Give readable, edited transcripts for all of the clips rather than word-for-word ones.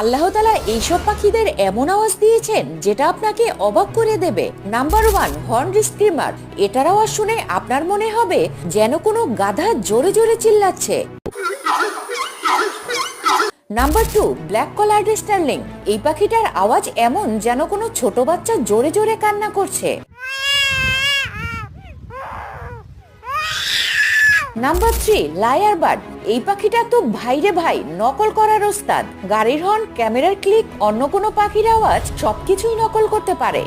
আল্লাহ তাআলা এইসব পাখিদের এমন আওয়াজ দিয়েছেন যেটা আপনাকে অবাক করে দেবে। Number 1, horn screamer. এটার আওয়াজ শুনে আপনার মনে হবে যেন কোনো গাধা জোরে জোরে চিল্লাচ্ছে। Number 2, black collared starling. এই পাখিটার আওয়াজ এমন যেন কোনো ছোট বাচ্চা জোরে জোরে কান্না করছে। Number 3, liar bird. এই পাখিটা তো ভাইরে ভাই, নকল করার ওস্তাদ। গাড়ির হর্ন, ক্যামেরার ক্লিক, অন্য কোনো পাখির আওয়াজ সবকিছুই নকল করতে পারে।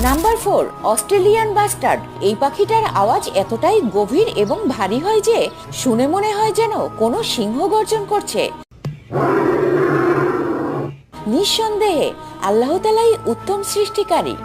Number 4, Australian bastard. এই পাখিটার আওয়াজ এতটাই গভীর এবং ভারী হয় যে শুনে মনে হয় যেন কোনো সিংহ গর্জন করছে। নিঃসন্দেহে আল্লাহ তাআলাই উত্তম সৃষ্টিকারী।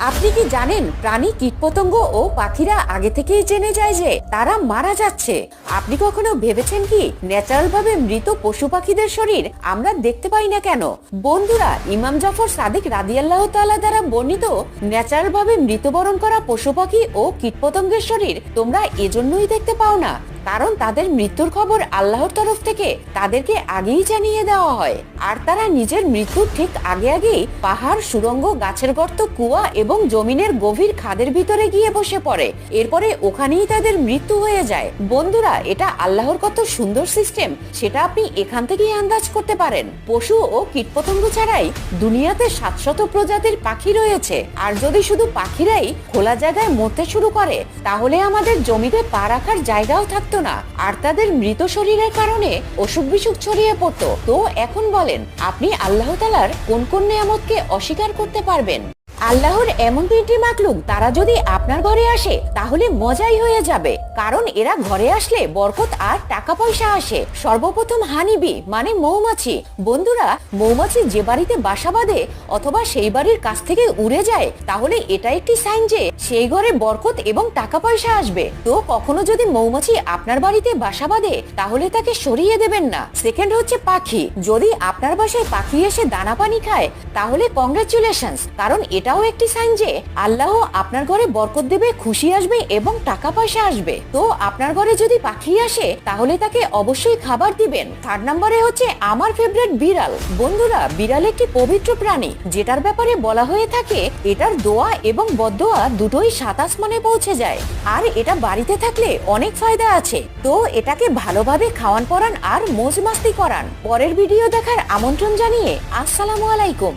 আপনি কি জানেন প্রাণী, কীটপতঙ্গ ও পাখিরা আগে থেকেই জেনে যায় যে তারা মারা যাচ্ছে? আপনি কখনো ভেবেছেন কি ন্যাচারাল ভাবে মৃত পশু পাখিদের শরীর আমরা দেখতে পাই না কেন? বন্ধুরা, ইমাম জাফর সাদিক রাদিয়াল্লাহু তাআলা দ্বারা বর্ণিত ন্যাচারাল ভাবে মৃত্যুবরণ করা পশু পাখি ও কীটপতঙ্গের শরীর তোমরা এজন্যই দেখতে পাও না কারণ তাদের মৃত্যুর খবর আল্লাহর তরফ থেকে তাদেরকে আগেই জানিয়ে দেওয়া হয়, আর তারা নিজের মৃত্যুর ঠিক আগে আগেই পাহাড়, সুড়ঙ্গ, গাছের গর্ত, কুয়া এবং জমিনের গভীর খাদের ভিতরে গিয়ে বসে পড়ে। এরপরে ওখানেই তাদের মৃত্যু হয়ে যায়। বন্ধুরা, এটা আল্লাহর কত সুন্দর সিস্টেম সেটা আপনি এখান থেকেই আন্দাজ করতে পারেন। পশু ও কীটপতঙ্গ ছাড়াই দুনিয়াতে 700 প্রজাতির পাখি রয়েছে, আর যদি শুধু পাখিরাই খোলা জায়গায় মরতে শুরু করে তাহলে আমাদের জমিতে পা রাখার জায়গাও থাকতো না, আর তাদের মৃত শরীরের কারণে অসুখ বিসুখ ছড়িয়ে পড়তো। তো এখন বলেন, আপনি আল্লাহ তাআলার কোন কোন নিয়ামতকে অস্বীকার করতে পারবেন? আল্লাহর এমন 3টি মাখলুক তারা যদি আপনার ঘরে আসে তাহলে মজাই হয়ে যাবে, কারণ এরা ঘরে আসলে বরকত আর টাকা পয়সা আসে। সর্বপ্রথম হানিবি মানে মৌমাছি। বন্ধুরা, মৌমাছি যে বাড়িতে বাসা বাঁধে অথবা সেই বাড়ির কাছ থেকে উড়ে যায় তাহলে এটা একটি সাইন যে সেই ঘরে বরকত এবং টাকা পয়সা আসবে। তো কখনো যদি মৌমাছি আপনার বাড়িতে বাসা বাঁধে তাহলে তাকে সরিয়ে দেবেন না। সেকেন্ড হচ্ছে পাখি। যদি আপনার বাসায় পাখি এসে দানা পানি খায় তাহলে কংগ্রাচুলেশনস, কারণ এটাও একটি সাইন যে আল্লাহ আপনার ঘরে বরকত দেবে, খুশি আসবে এবং টাকা পয়সা আসবে। তো আপনার ঘরে যদি পাখি আসে তাহলে তাকে অবশ্যই খাবার দিবেন। থার্ড নম্বরে হচ্ছে আমার ফেভারিট বিড়াল। বন্ধুরা, বিড়াল একটি পবিত্র প্রাণী যেটার ব্যাপারে বলা হয়ে থাকে এটার দোয়া এবং বদদোয়া দুটোই 7 আসমানে পৌঁছে যায়, আর এটা বাড়িতে থাকলে অনেক ফায়দা আছে। তো এটাকে ভালোভাবে খাওয়ান পরান আর মৌজ মাস্তি করান। পরের ভিডিও দেখার আমন্ত্রণ জানিয়ে আসসালামু আলাইকুম।